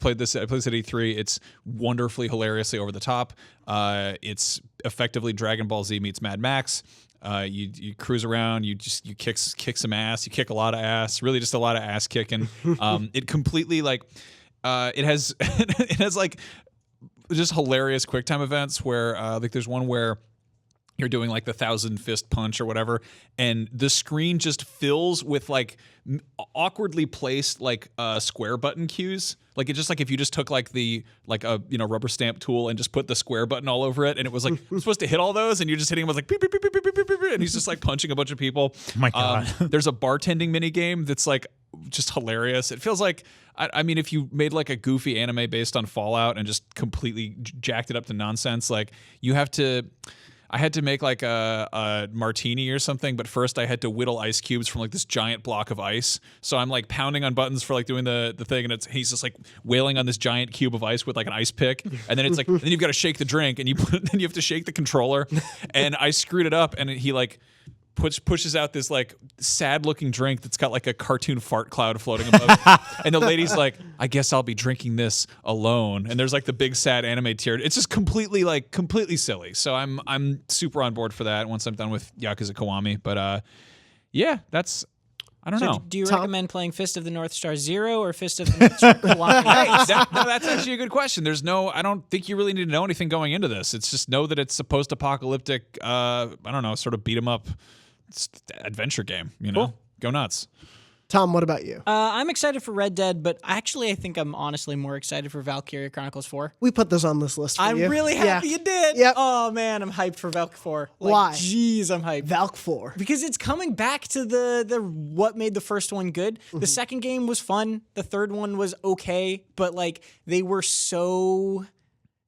played this at E3. It's wonderfully, hilariously over the top. It's effectively Dragon Ball Z meets Mad Max. You cruise around, you kick some ass, you kick a lot of ass, really just a lot of ass kicking. It completely it has like just hilarious QuickTime events where like there's one where you're doing like the 1,000 fist punch or whatever, and the screen just fills with like awkwardly placed like square button cues. Like it's just like if you just took like a rubber stamp tool and just put the square button all over it, and it was like supposed to hit all those, and you're just hitting him with like beep, beep, beep, beep, beep, beep, beep, and he's just like punching a bunch of people. Oh my God. There's a bartending mini game that's like just hilarious. It feels like I mean, if you made like a goofy anime based on Fallout and just completely jacked it up to nonsense, like I had to make like a martini or something, but first I had to whittle ice cubes from like this giant block of ice. So I'm like pounding on buttons for like doing the thing, and he's just like wailing on this giant cube of ice with like an ice pick, and then it's like then you've got to shake the drink, and then you have to shake the controller, and I screwed it up, and he like pushes out this like sad looking drink that's got like a cartoon fart cloud floating above it. And the lady's like, I guess I'll be drinking this alone. And there's like the big sad anime tear. It's just completely silly. So I'm super on board for that once I'm done with Yakuza Kiwami. But yeah, I don't know. Do you recommend playing Fist of the North Star Zero or Fist of the North Star Kiwami? No, that's actually a good question. I don't think you really need to know anything going into this. It's just know that it's a post-apocalyptic, I don't know, sort of beat 'em up adventure game, Cool. Go nuts. Tom, what about you? I'm excited for Red Dead, but actually I think I'm honestly more excited for Valkyria Chronicles 4. We put this on this list for I'm you. really happy you did. Yep. Oh man, I'm hyped for Valk 4. Why? Jeez, I'm hyped. Valk 4. Because it's coming back to the what made the first one good. The second game was fun. The third one was okay, but like they were so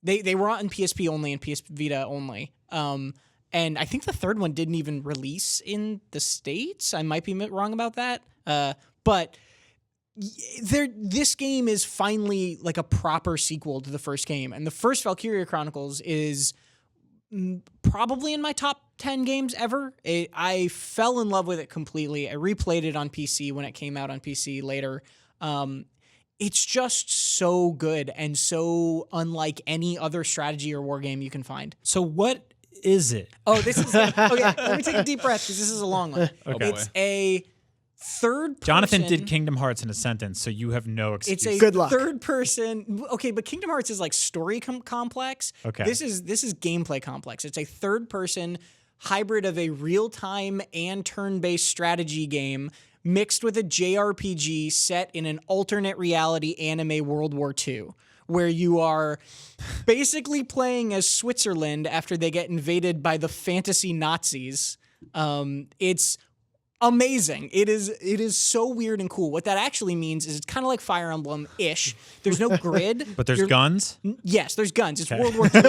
they were on PSP only and PS Vita only. And I think the third one didn't even release in the States. I might be wrong about that. But this game is finally like a proper sequel to the first game. And the first Valkyria Chronicles is probably in my top 10 games ever. I fell in love with it completely. I replayed it on PC when it came out on PC later. It's just so good and so unlike any other strategy or war game you can find. So what is it? Oh, this is okay. Let me take a deep breath because this is a long one. Okay. It's a third person. Jonathan did Kingdom Hearts in a sentence, so you have no excuse. It's a Good luck. third person. Okay, but Kingdom Hearts is like story complex. Okay. This is gameplay complex. It's a third person hybrid of a real time and turn based strategy game mixed with a JRPG set in an alternate reality anime World War II. Where you are basically playing as Switzerland after they get invaded by the fantasy Nazis. It's amazing. It is so weird and cool. What that actually means is it's kind of like Fire Emblem-ish. There's no grid. But there's guns? Yes, there's guns. It's World War II.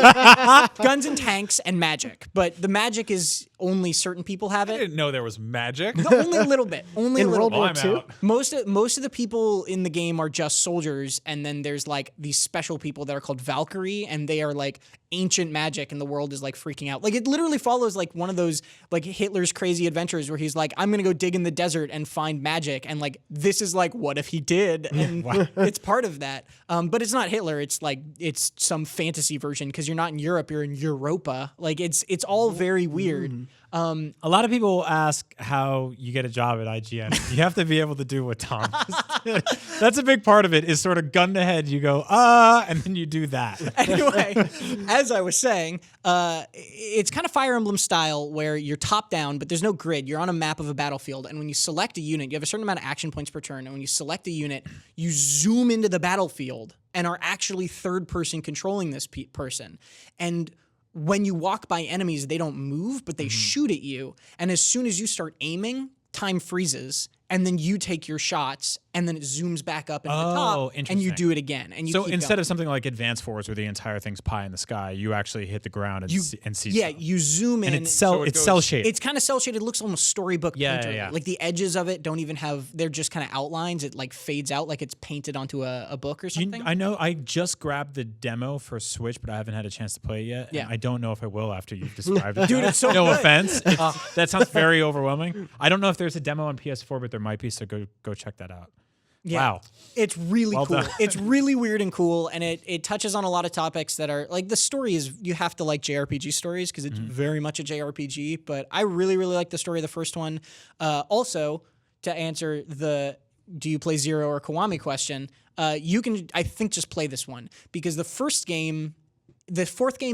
Guns and tanks and magic. But the magic is only certain people have I it. didn't know there was magic. Only a little bit. Only In a little World bit. War II? out. Most of the people in the game are just soldiers, and then there's like these special people that are called Valkyrie, and they are like ancient magic, and the world is like freaking out. Like it literally follows like one of those like Hitler's crazy adventures where he's like, I'm gonna go dig in the desert and find magic, and like this is like what if he did, and it's part of that. But it's not Hitler. It's like it's some fantasy version because you're not in Europe, you're in Europa. Like it's all very weird. A lot of people ask how you get a job at IGN. You have to be able to do what Tom just did. That's a big part of it, is sort of gun to head. You go, and then you do that. Anyway, as I was saying, it's kind of Fire Emblem style where you're top down, but there's no grid. You're on a map of a battlefield, and when you select a unit, you have a certain amount of action points per turn, and when you select a unit, you zoom into the battlefield and are actually third person controlling this person. And when you walk by enemies, they don't move, but they shoot at you. And as soon as you start aiming, time freezes. And then you take your shots, and then it zooms back up into the top, and you do it again. And you so keep instead going. of something like Advance Wars, where the entire thing's pie in the sky, you actually hit the ground and see. Yeah, stuff. you zoom in. And it's cell shaded. It's kind of cell shaded. It looks almost storybook painter. Yeah. Like the edges of it don't even have. They're just kind of outlines. It like fades out like it's painted onto a book or something. I know. I just grabbed the demo for Switch, but I haven't had a chance to play it yet. Yeah. And I don't know if I will after you've described it. Dude, it's so no good. offense. That sounds very overwhelming. I don't know if there's a demo on PS4, but there might be. So go check that out. Yeah. Wow. It's really Well cool. done. It's really weird and cool, and it touches on a lot of topics that are like the story is you have to like JRPG stories because it's very much a JRPG. But I really like the story of the first one. Also, to answer the do you play Zero or Kiwami question, you can I think just play this one because the fourth game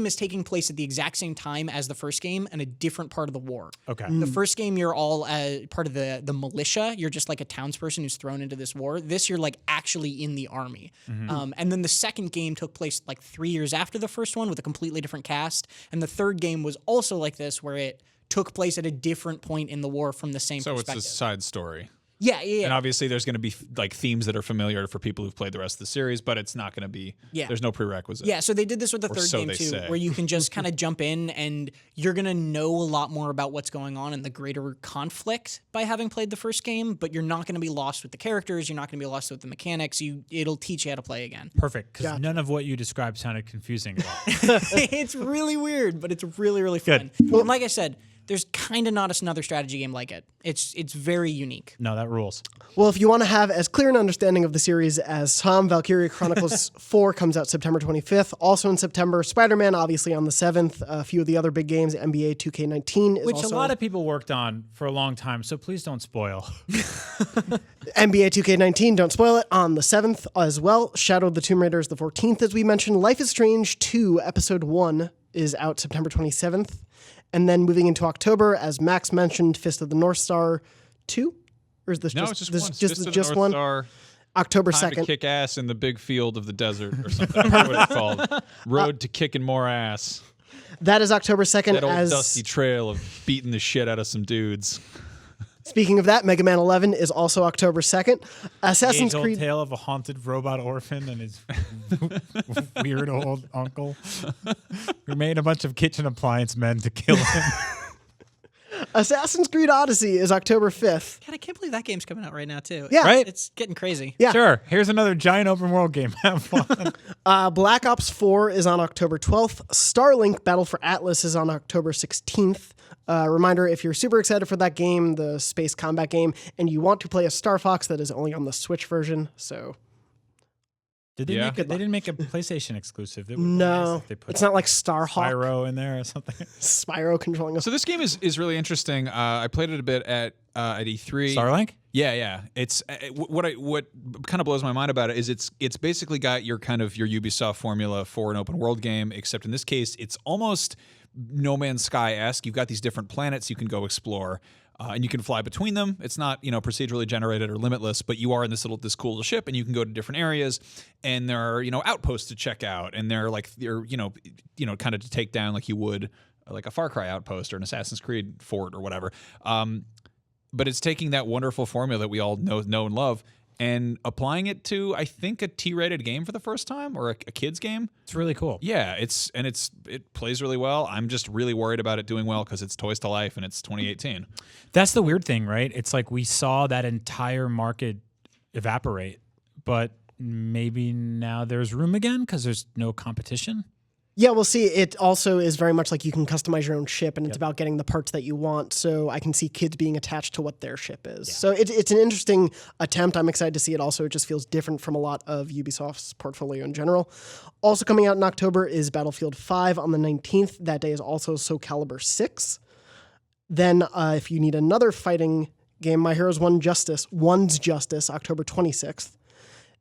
is taking place at the exact same time as the first game in a different part of the war. Okay. The first game, you're all part of the militia. You're just like a townsperson who's thrown into this war. This, you're like actually in the army. And then the second game took place like 3 years after the first one with a completely different cast. And the third game was also like this, where it took place at a different point in the war from the same perspective. It's a side story. Yeah. And obviously there's going to be like themes that are familiar for people who've played the rest of the series, but it's not going to be, there's no prerequisite. Yeah, so they did this with the Or third so game they too, say. where you can just kind of jump in and you're going to know a lot more about what's going on in the greater conflict by having played the first game, but you're not going to be lost with the characters, you're not going to be lost with the mechanics, it'll teach you how to play again. Perfect, because none of what you described sounded confusing at all. It's really weird, but it's really fun. Well, like I said, there's kind of not another strategy game like it. It's very unique. No, that rules. Well, if you want to have as clear an understanding of the series as Tom, Valkyria Chronicles 4 comes out September 25th. Also in September, Spider-Man, obviously on the 7th. A few of the other big games, NBA 2K19 is Which also... a lot of people worked on for a long time, so please don't spoil. NBA 2K19, don't spoil it, on the 7th as well. Shadow of the Tomb Raider is the 14th, as we mentioned. Life is Strange 2, Episode 1 is out September 27th. And then moving into October, as Max mentioned, Fist of the North Star 2? Or is this No, just, it's just this, one. just, Fist of the just North one? Star, October Time 2nd. to kick ass in the big field of the desert or something. I forget what it's called. Road to kicking more ass. That is October 2nd. That old as dusty trail of beating the shit out of some dudes. Speaking of that, Mega Man 11 is also October 2nd. Assassin's Age-old Creed... tale of a haunted robot orphan and his weird old uncle who made a bunch of kitchen appliance men to kill him. Assassin's Creed Odyssey is October 5th. God, I can't believe that game's coming out right now too. Yeah. Right? It's getting crazy. Yeah. Sure, here's another giant open world game. Have fun. Black Ops 4 is on October 12th. Starlink Battle for Atlas is on October 16th. Reminder, if you're super excited for that game, the space combat game, and you want to play a Star Fox, that is only on the Switch version, so... Did they Yeah. make it? They didn't make a PlayStation exclusive. It would be nice No, if they put it's not like Starhawk. Pyro in there or something. Spyro controlling a... So this game is really interesting. I played it a bit at E3. Starlink? Yeah. It's what kind of blows my mind about it is it's basically got your Ubisoft formula for an open world game, except in this case it's almost No Man's Sky-esque. You've got these different planets you can go explore. And you can fly between them. It's not, procedurally generated or limitless, but you are in this cool little ship, and you can go to different areas. And there are, outposts to check out, and they're kind of to take down like you would like a Far Cry outpost or an Assassin's Creed fort or whatever. But it's taking that wonderful formula that we all know and love, and applying it to, I think, a T-rated game for the first time, or a kid's game. It's really cool. Yeah, it plays really well. I'm just really worried about it doing well because it's Toys to Life and it's 2018. That's the weird thing, right? It's like we saw that entire market evaporate, but maybe now there's room again because there's no competition. Yeah, we'll see. It also is very much like you can customize your own ship, and it's about getting the parts that you want. So I can see kids being attached to what their ship is. Yeah. So it's an interesting attempt. I'm excited to see it also. It just feels different from a lot of Ubisoft's portfolio in general. Also coming out in October is Battlefield 5 on the 19th. That day is also Soul Calibur 6. Then if you need another fighting game, My Heroes One's Justice, October 26th.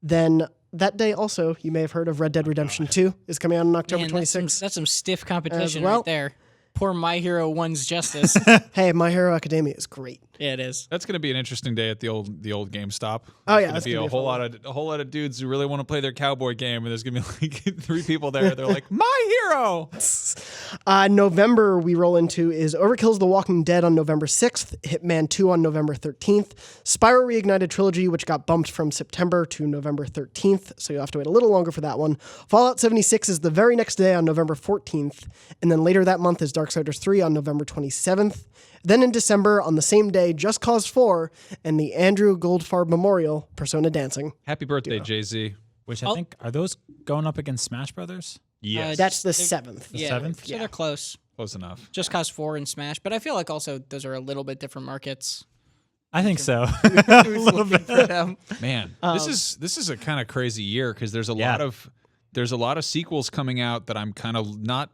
Then... that day also, you may have heard of Red Dead Redemption 2 is coming out on October 26th. That's some stiff competition well. right there. Poor My Hero One's Justice. Hey, My Hero Academia is great. Yeah, it is. That's going to be an interesting day at the old GameStop. Oh, yeah, There's that's gonna be gonna a be whole lot of dudes who really want to play their cowboy game, and there's going to be like 3 people there. They're like, my hero. November we roll into is Overkill's The Walking Dead on November 6th, Hitman 2 on November 13th, Spyro Reignited Trilogy, which got bumped from September to November 13th, so you'll have to wait a little longer for that one. Fallout 76 is the very next day on November 14th, and then later that month is Darksiders 3 on November 27th. Then in December, on the same day, Just Cause 4 and the Andrew Goldfarb Memorial Persona Dancing. Happy birthday, Jay-Z. Which I think, are those going up against Smash Brothers? Yes. That's the 7th. Yeah, 7th? So they're close. Close enough. Just Cause 4 and Smash, but I feel like also those are a little bit different markets. I think so. Who's looking for them? Man, this is a kind of crazy year because there's a lot of sequels coming out that I'm kind of not.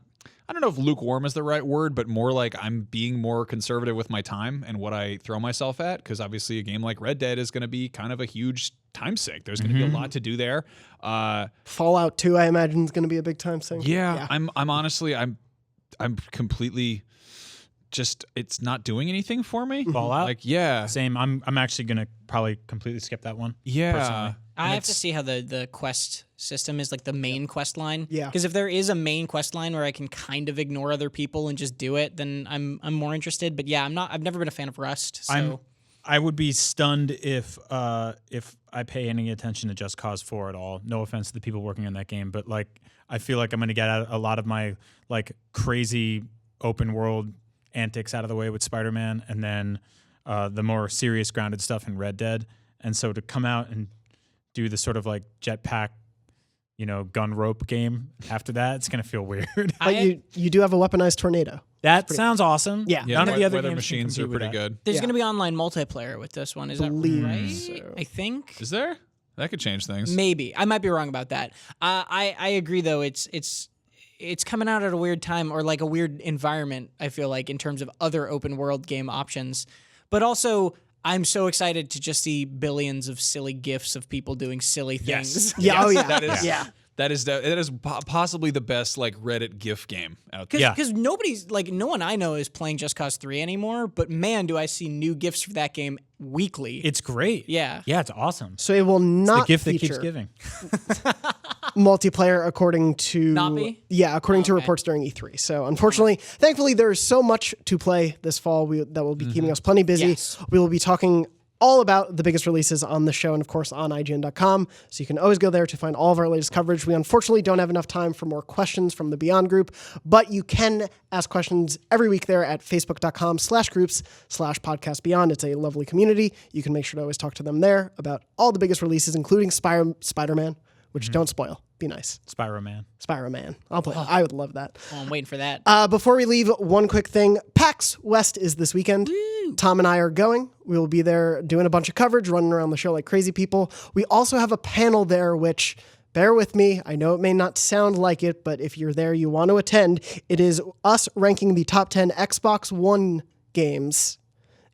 I don't know if lukewarm is the right word, but more like I'm being more conservative with my time and what I throw myself at. Because obviously, a game like Red Dead is going to be kind of a huge time sink. There's going to be a lot to do there. Fallout 2, I imagine, is going to be a big time sink. Yeah, I'm honestly, I'm completely. Just it's not doing anything for me. Fallout? Like yeah, Same. I'm actually gonna probably completely skip that one. yeah. personally. I have to see how the quest system is, like the main quest line. Yeah. Because if there is a main quest line where I can kind of ignore other people and just do it, then I'm more interested. But yeah, I've never been a fan of Rust. So I would be stunned if I pay any attention to Just Cause 4 at all. No offense to the people working on that game, but like I feel like I'm gonna get a lot of my like crazy open world antics out of the way with Spider-Man, and then the more serious grounded stuff in Red Dead. And so to come out and do the sort of like jetpack, gun rope game after that, it's gonna feel weird. But you do have a weaponized tornado. That sounds awesome. Yeah. None of the other weather games machines can are compete pretty with that. good. there's Yeah. going to be online multiplayer with this one. Is that Believe right? so. I think. Is there? That could change things. Maybe. I might be wrong about that. I agree though. It's coming out at a weird time, or like a weird environment, I feel like, in terms of other open world game options. But also, I'm so excited to just see billions of silly GIFs of people doing silly things. Yeah, oh yeah. That is yeah. that is possibly the best like Reddit GIF game out there. Because nobody's, like, no one I know is playing Just Cause 3 anymore, but man, do I see new GIFs for that game weekly. It's great. Yeah. Yeah, it's awesome. So it will The not gift that feature keeps giving. multiplayer according to Not be? according to Okay. reports during E3. So unfortunately, thankfully, there's so much to play this fall that will be keeping us plenty busy. Yes. We will be talking all about the biggest releases on the show and, of course, on IGN.com. So you can always go there to find all of our latest coverage. We unfortunately don't have enough time for more questions from the Beyond group, but you can ask questions every week there at facebook.com/groups/podcastbeyond. It's a lovely community. You can make sure to always talk to them there about all the biggest releases, including Spider-Man, which don't spoil. Be nice. Spyro Man. Spider-Man. I'll play. I would love that. Oh, I'm waiting for that. Before we leave, one quick thing. PAX West is this weekend. Tom and I are going. We will be there doing a bunch of coverage, running around the show like crazy people. We also have a panel there, which, bear with me, I know it may not sound like it, but if you're there, you want to attend. It is us ranking the top 10 Xbox One games.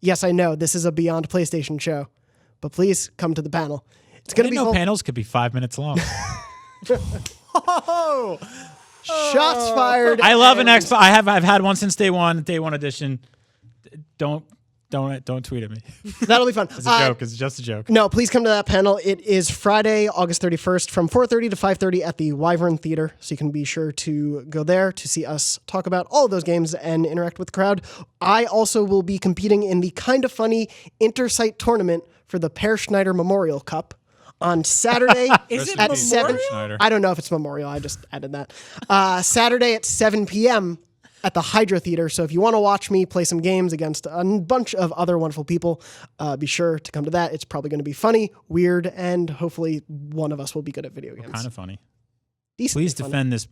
Yes, I know, this is a Beyond PlayStation show, but please come to the panel. It's going to be panels could be 5 minutes long. shots fired. I love an Xbox. I've had one since day one edition. Don't tweet at me. That'll be fun. It's a joke. It's just a joke. No, please come to that panel. It is Friday, August 31st from 4:30 to 5:30 at the Wyvern Theater. So you can be sure to go there to see us talk about all of those games and interact with the crowd. I also will be competing in the kind of funny inter-site tournament for the Per Schneider Memorial Cup on Saturday Is it at Memorial? 7. Schneider. I don't know if it's Memorial. I just added that. Saturday at 7 p.m. at the Hydra Theater. So if you want to watch me play some games against a bunch of other wonderful people, be sure to come to that. It's probably going to be funny, weird, and hopefully one of us will be good at video games. Kind of funny. Decently Please funny. defend this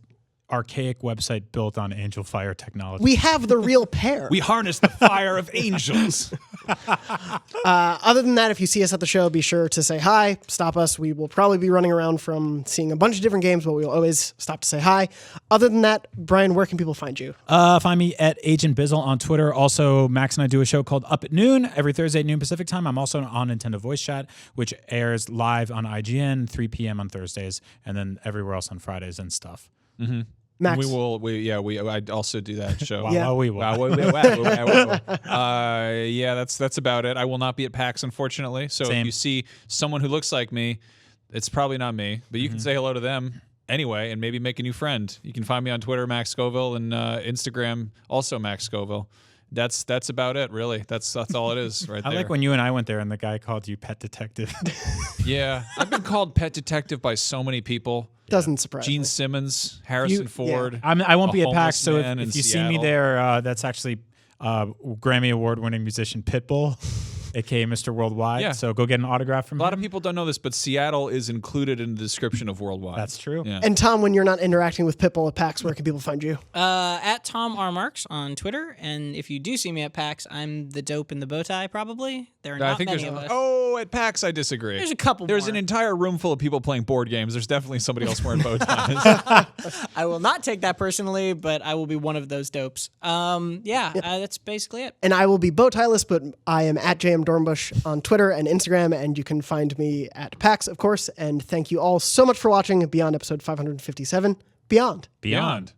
archaic website built on Angel Fire technology. We have the real pair. We harness the fire of angels. Other than that, if you see us at the show, be sure to say hi, stop us. We will probably be running around from seeing a bunch of different games, but we will always stop to say hi. Other than that, Brian, where can people find you? Find me at Agent Bizzle on Twitter. Also, Max and I do a show called Up at Noon every Thursday at noon Pacific time. I'm also on Nintendo Voice Chat, which airs live on IGN, 3 p.m. on Thursdays, and then everywhere else on Fridays and stuff. Max. We will. I'd also do that show. Yeah. We will. Yeah, that's about it. I will not be at PAX, unfortunately. So Same. if you see someone who looks like me, it's probably not me, but you can say hello to them anyway and maybe make a new friend. You can find me on Twitter, Max Scoville, and Instagram, also Max Scoville. That's about it, really. That's all it is right there. I like when you and I went there and the guy called you Pet Detective. Yeah, I've been called Pet Detective by so many people. Doesn't surprise Gene me. Simmons, Harrison Ford. I won't a be at PAX, homeless so man in if you see me Seattle. there, that's actually Grammy Award-winning musician Pitbull, aka Mr. Worldwide. Yeah. So go get an autograph from A lot him. of people don't know this, but Seattle is included in the description of Worldwide. That's true. Yeah. And Tom, when you're not interacting with Pitbull at PAX, where can people find you? At Tom R. Marks on Twitter. And if you do see me at PAX, I'm the dope in the bow tie, probably. There are not many of us. Oh, at PAX, I disagree. There's a couple There's more. an entire room full of people playing board games. There's definitely somebody else wearing bow ties. I will not take that personally, but I will be one of those dopes. That's basically it. And I will be bow-tieless, but I am at JM Dornbush on Twitter and Instagram, and you can find me at PAX, of course. And thank you all so much for watching Beyond episode 557. Beyond. Beyond.